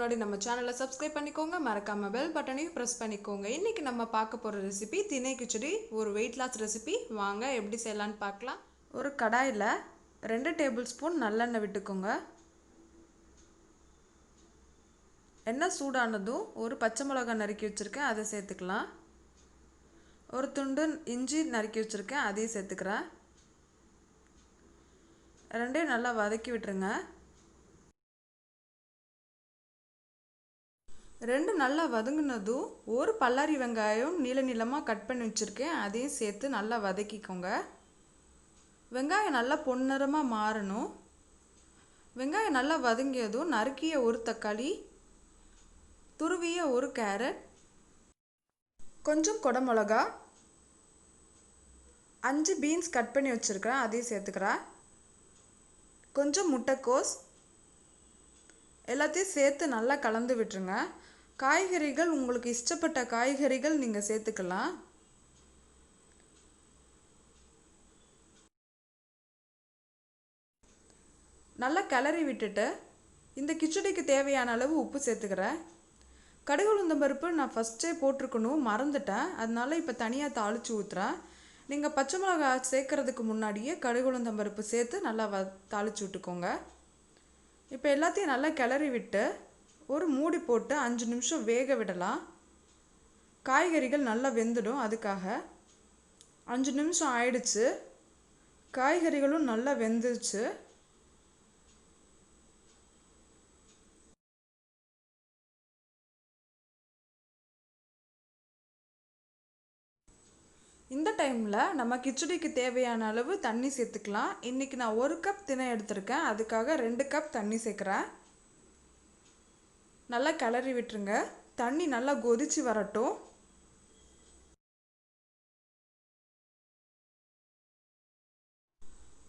முன்னாடி நம்ம சேனலை சப்ஸ்கிரைப் பண்ணிக்கோங்க, மறக்காம பெல் பட்டனையும் ப்ரெஸ் பண்ணிக்கோங்க. இன்னைக்கு நம்ம பார்க்க போகிற ரெசிபி திணை கிச்சடி, ஒரு வெயிட் லாஸ் ரெசிபி. வாங்க எப்படி செய்யலான்னு பார்க்கலாம். ஒரு கடாயில் 2 டேபிள் ஸ்பூன் நல்லெண்ணெய் விட்டுக்கோங்க. எண்ணெய் சூடானதும் ஒரு பச்சை மிளகாய் நறுக்கி வச்சுருக்கேன், அதை சேர்த்துக்கலாம். ஒரு துண்டு இஞ்சி நறுக்கி வச்சுருக்கேன், அதையும் சேர்த்துக்கிறேன். ரெண்டையும் நல்லா வதக்கி விட்டுருங்க. ரெண்டு நல்லா வதங்கினதும் ஒரு பல்லாரி வெங்காயம் நீளமாக கட் பண்ணி வச்சுருக்கேன், அதையும் சேர்த்து நல்லா வதக்கிக்கோங்க. வெங்காயம் நல்லா பொன்னிறமாக மாறணும். வெங்காயம் நல்லா வதங்கியதும் நறுக்கிய ஒரு தக்காளி, துருவிய ஒரு கேரட், கொஞ்சம் குடமிளகா, 5 பீன்ஸ் கட் பண்ணி வச்சுருக்கிறேன், அதையும் சேர்த்துக்கிறேன். கொஞ்சம் முட்டைக்கோஸ், எல்லாத்தையும் சேர்த்து நல்லா கலந்து விட்டுருங்க. காய்கறிகள் உங்களுக்கு இஷ்டப்பட்ட காய்கறிகள் நீங்கள் சேர்த்துக்கலாம். நல்லா கிளறி விட்டுட்டு இந்த கிச்சடிக்கு தேவையான அளவு உப்பு சேர்த்துக்கிறேன். கடுகு உளுந்தம் பருப்பு நான் ஃபஸ்ட்டே போட்டிருக்கணும், மறந்துட்டேன். அதனால இப்போ தனியாக தாளித்து ஊற்றுறேன். நீங்கள் பச்சை மிளகாய் சேர்க்கறதுக்கு முன்னாடியே கடுகு உளுந்தம் பருப்பு சேர்த்து நல்லா தாளித்து விட்டுக்கோங்க. இப்போ எல்லாத்தையும் நல்லா கிளறி விட்டு ஒரு மூடி போட்டு 5 நிமிஷம் வேக விடலாம். காய்கறிகள் நல்லா வெந்துடும். அதுக்காக 5 நிமிஷம் ஆயிடுச்சு. காய்கறிகளும் நல்லா வெந்துருச்சு. இந்த டைமில் நம்ம கிச்சடிக்கு தேவையான அளவு தண்ணி சேர்த்துக்கலாம். இன்றைக்கி நான் 1 கப் திணை எடுத்திருக்கேன், அதுக்காக 2 கப் தண்ணி சேர்க்குறேன். நல்லா கிளறி விட்டுருங்க. தண்ணி நல்லா கொதிச்சு வரட்டும்.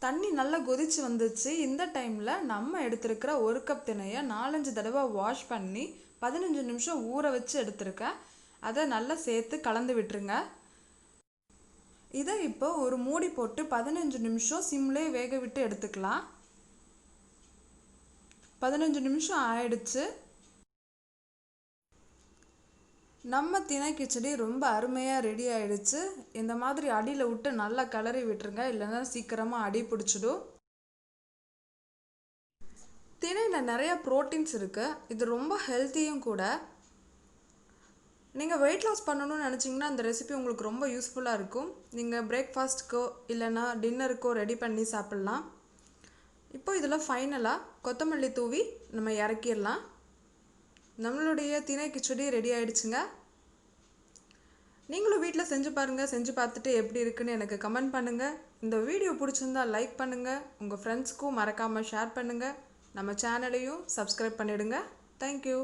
தண்ணி நல்லா கொதிச்சு வந்துச்சு. இந்த டைமில் நம்ம எடுத்துருக்கிற 1 கப் திணையை 4-5 தடவை வாஷ் பண்ணி 15 நிமிஷம் ஊற வச்சு எடுத்துருக்கேன். அதை நல்லா சேர்த்து கலந்து விட்டுருங்க. இதை இப்போ ஒரு மூடி போட்டு 15 நிமிஷம் சிம்லே வேக விட்டு எடுத்துக்கலாம். 15 நிமிஷம் ஆயிடுச்சு. நம்ம திணை கிச்சடி ரொம்ப அருமையாக ரெடி ஆயிடுச்சு. இந்த மாதிரி அடியில் விட்டு நல்லா கிளறி விட்டுருங்க, இல்லைன்னா சீக்கிரமாக அடி பிடிச்சிடும். திணையில் நிறைய ப்ரோட்டீன்ஸ் இருக்குது, இது ரொம்ப ஹெல்த்தியும் கூட. நீங்கள் வெயிட் லாஸ் பண்ணணும்னு நினச்சிங்கன்னா இந்த ரெசிபி உங்களுக்கு ரொம்ப யூஸ்ஃபுல்லாக இருக்கும். நீங்கள் பிரேக்ஃபாஸ்ட்டுக்கோ இல்லைன்னா டின்னருக்கோ ரெடி பண்ணி சாப்பிட்லாம். இப்போ இதில் ஃபைனலாக கொத்தமல்லி தூவி நம்ம இறக்கிடலாம். நம்மளுடைய திணை கிச்சடி ரெடி ஆகிடுச்சுங்க. நீங்களும் வீட்டில் செஞ்சு பாருங்கள். செஞ்சு பார்த்துட்டு எப்படி இருக்குன்னு எனக்கு கமெண்ட் பண்ணுங்கள். இந்த வீடியோ பிடிச்சிருந்தா லைக் பண்ணுங்கள். உங்கள் ஃப்ரெண்ட்ஸ்க்கும் மறக்காமல் ஷேர் பண்ணுங்கள். நம்ம சேனலையும் சப்ஸ்கிரைப் பண்ணிவிடுங்க. தேங்க்யூ.